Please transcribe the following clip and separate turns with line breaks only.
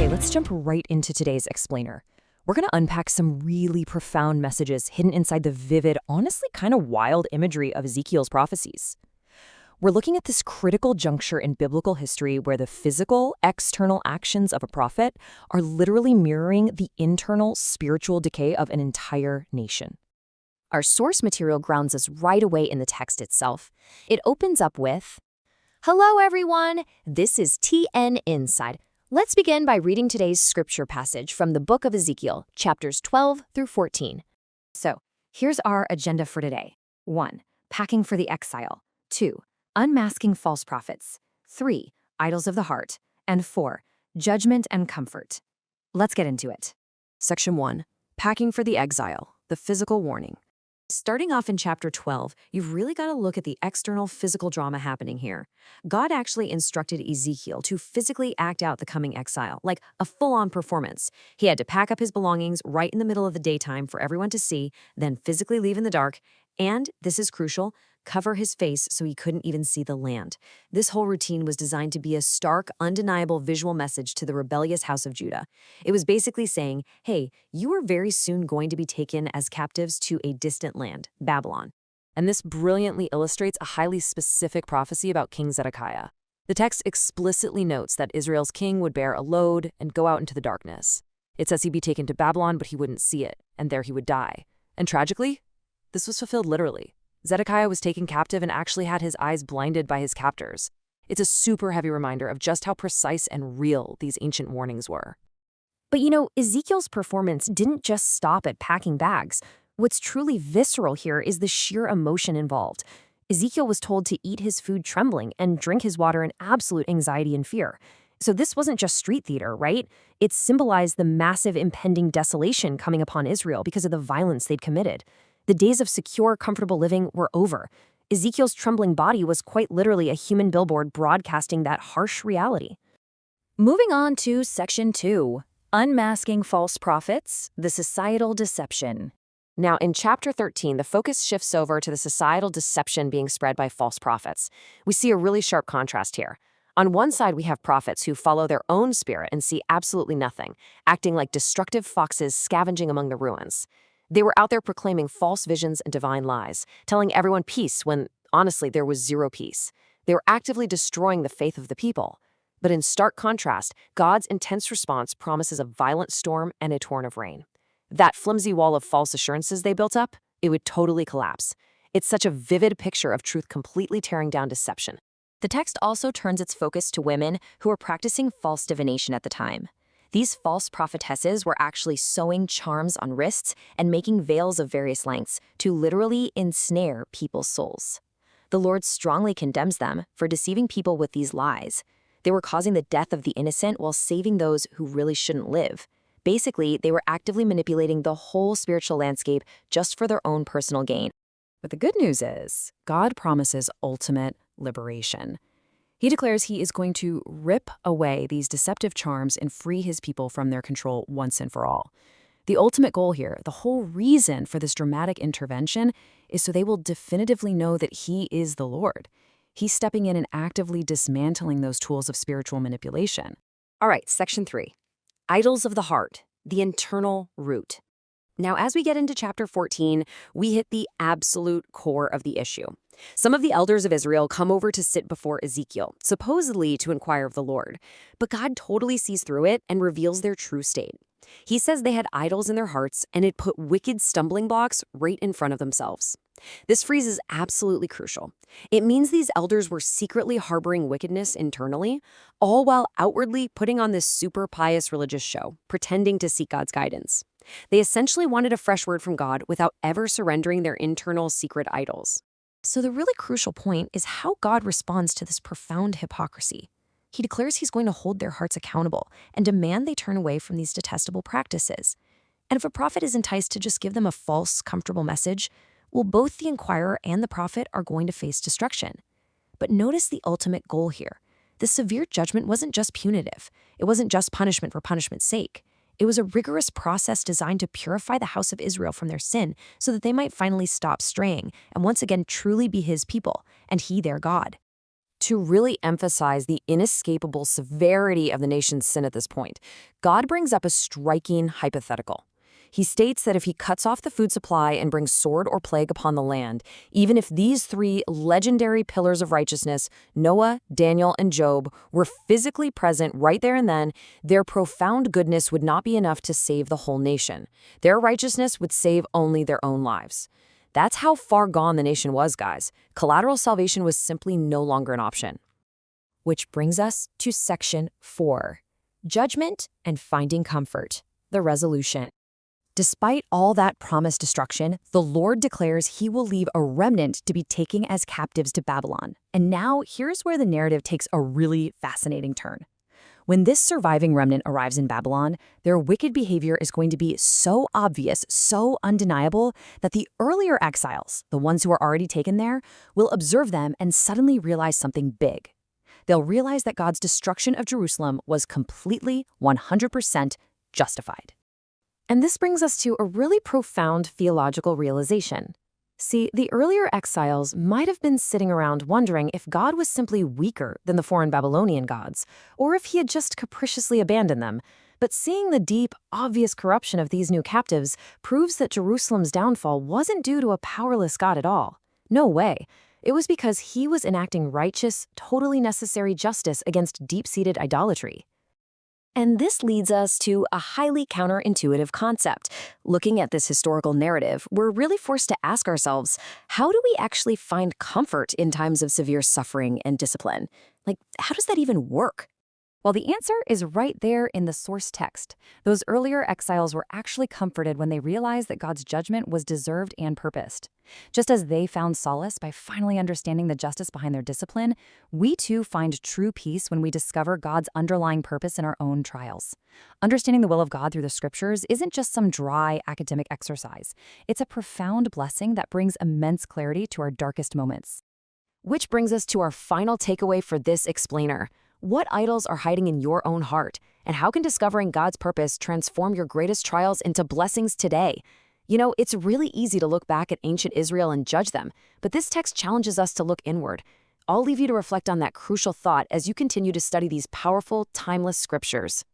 let's jump right into today's explainer. We're going to unpack some really profound messages hidden inside the vivid, honestly kind of wild imagery of Ezekiel's prophecies. We're looking at this critical juncture in biblical history where the physical, external actions of a prophet are literally mirroring the internal, spiritual decay of an entire nation. Our source material grounds us right away in the text itself. It opens up with, "Hello everyone, this is TN Inside." Let's begin by reading today's scripture passage from the book of Ezekiel, chapters 12 through 14. So, here's our agenda for today. 1. Packing for the exile. 2. Unmasking false prophets. 3. Idols of the heart. And 4. Judgment and comfort. Let's get into it. Section 1. Packing for the exile, the physical warning. Starting off in chapter 12, you've really got to look at the external physical drama happening here. God actually instructed Ezekiel to physically act out the coming exile, like a full-on performance. He had to pack up his belongings right in the middle of the daytime for everyone to see, then physically leave in the dark, and, this is crucial, cover his face so he couldn't even see the land. This whole routine was designed to be a stark, undeniable visual message to the rebellious house of Judah. It was basically saying, hey, you are very soon going to be taken as captives to a distant land, Babylon. And this brilliantly illustrates a highly specific prophecy about King Zedekiah. The text explicitly notes that Israel's king would bear a load and go out into the darkness. It says he'd be taken to Babylon, but he wouldn't see it, and there he would die. And tragically, this was fulfilled literally. Zedekiah was taken captive and actually had his eyes blinded by his captors. It's a super heavy reminder of just how precise and real these ancient warnings were. But Ezekiel's performance didn't just stop at packing bags. What's truly visceral here is the sheer emotion involved. Ezekiel was told to eat his food trembling and drink his water in absolute anxiety and fear. So this wasn't just street theater, right? It symbolized the massive impending desolation coming upon Israel because of the violence they'd committed. The days of secure, comfortable living were over. Ezekiel's trembling body was quite literally a human billboard broadcasting that harsh reality. Moving on to Section 2, Unmasking False Prophets, the Societal Deception. Now, in Chapter 13, the focus shifts over to the societal deception being spread by false prophets. We see a really sharp contrast here. On one side, we have prophets who follow their own spirit and see absolutely nothing, acting like destructive foxes scavenging among the ruins. They were out there proclaiming false visions and divine lies, telling everyone peace when, honestly, there was zero peace. They were actively destroying the faith of the people. But in stark contrast, God's intense response promises a violent storm and a torrent of rain. That flimsy wall of false assurances they built up, it would totally collapse. It's such a vivid picture of truth completely tearing down deception. The text also turns its focus to women who were practicing false divination at the time. These false prophetesses were actually sewing charms on wrists and making veils of various lengths to literally ensnare people's souls. The Lord strongly condemns them for deceiving people with these lies. They were causing the death of the innocent while saving those who really shouldn't live. Basically, they were actively manipulating the whole spiritual landscape just for their own personal gain. But the good news is, God promises ultimate liberation. He declares he is going to rip away these deceptive charms and free his people from their control once and for all. The ultimate goal here, the whole reason for this dramatic intervention, is so they will definitively know that he is the Lord. He's stepping in and actively dismantling those tools of spiritual manipulation. All right, Section 3. Idols of the heart, the internal root. Now, as we get into chapter 14, we hit the absolute core of the issue. Some of the elders of Israel come over to sit before Ezekiel, supposedly to inquire of the Lord. But God totally sees through it and reveals their true state. He says they had idols in their hearts and it put wicked stumbling blocks right in front of themselves. This phrase is absolutely crucial. It means these elders were secretly harboring wickedness internally, all while outwardly putting on this super pious religious show, pretending to seek God's guidance. They essentially wanted a fresh word from God without ever surrendering their internal secret idols. So the really crucial point is how God responds to this profound hypocrisy. He declares he's going to hold their hearts accountable and demand they turn away from these detestable practices. And if a prophet is enticed to just give them a false, comfortable message, well, both the inquirer and the prophet are going to face destruction. But notice the ultimate goal here. The severe judgment wasn't just punitive. It wasn't just punishment for punishment's sake. It was a rigorous process designed to purify the house of Israel from their sin so that they might finally stop straying and once again truly be his people, and he their God. To really emphasize the inescapable severity of the nation's sin at this point, God brings up a striking hypothetical. He states that if he cuts off the food supply and brings sword or plague upon the land, even if these three legendary pillars of righteousness, Noah, Daniel, and Job, were physically present right there and then, their profound goodness would not be enough to save the whole nation. Their righteousness would save only their own lives. That's how far gone the nation was, guys. Collateral salvation was simply no longer an option. Which brings us to Section 4, Judgment and Finding Comfort, the resolution. Despite all that promised destruction, the Lord declares he will leave a remnant to be taken as captives to Babylon. And now, here's where the narrative takes a really fascinating turn. When this surviving remnant arrives in Babylon, their wicked behavior is going to be so obvious, so undeniable, that the earlier exiles, the ones who are already taken there, will observe them and suddenly realize something big. They'll realize that God's destruction of Jerusalem was completely, 100% justified. And this brings us to a really profound theological realization. See, the earlier exiles might have been sitting around wondering if God was simply weaker than the foreign Babylonian gods, or if he had just capriciously abandoned them. But seeing the deep, obvious corruption of these new captives proves that Jerusalem's downfall wasn't due to a powerless God at all. No way. It was because he was enacting righteous, totally necessary justice against deep-seated idolatry. And this leads us to a highly counterintuitive concept. Looking at this historical narrative, we're really forced to ask ourselves, how do we actually find comfort in times of severe suffering and discipline? How does that even work? Well, the answer is right there in the source text. Those earlier exiles were actually comforted when they realized that God's judgment was deserved and purposed. Just as they found solace by finally understanding the justice behind their discipline, we too find true peace when we discover God's underlying purpose in our own trials. Understanding the will of God through the scriptures isn't just some dry academic exercise. It's a profound blessing that brings immense clarity to our darkest moments. Which brings us to our final takeaway for this explainer. What idols are hiding in your own heart? And how can discovering God's purpose transform your greatest trials into blessings today? You know, it's really easy to look back at ancient Israel and judge them, but this text challenges us to look inward. I'll leave you to reflect on that crucial thought as you continue to study these powerful, timeless scriptures.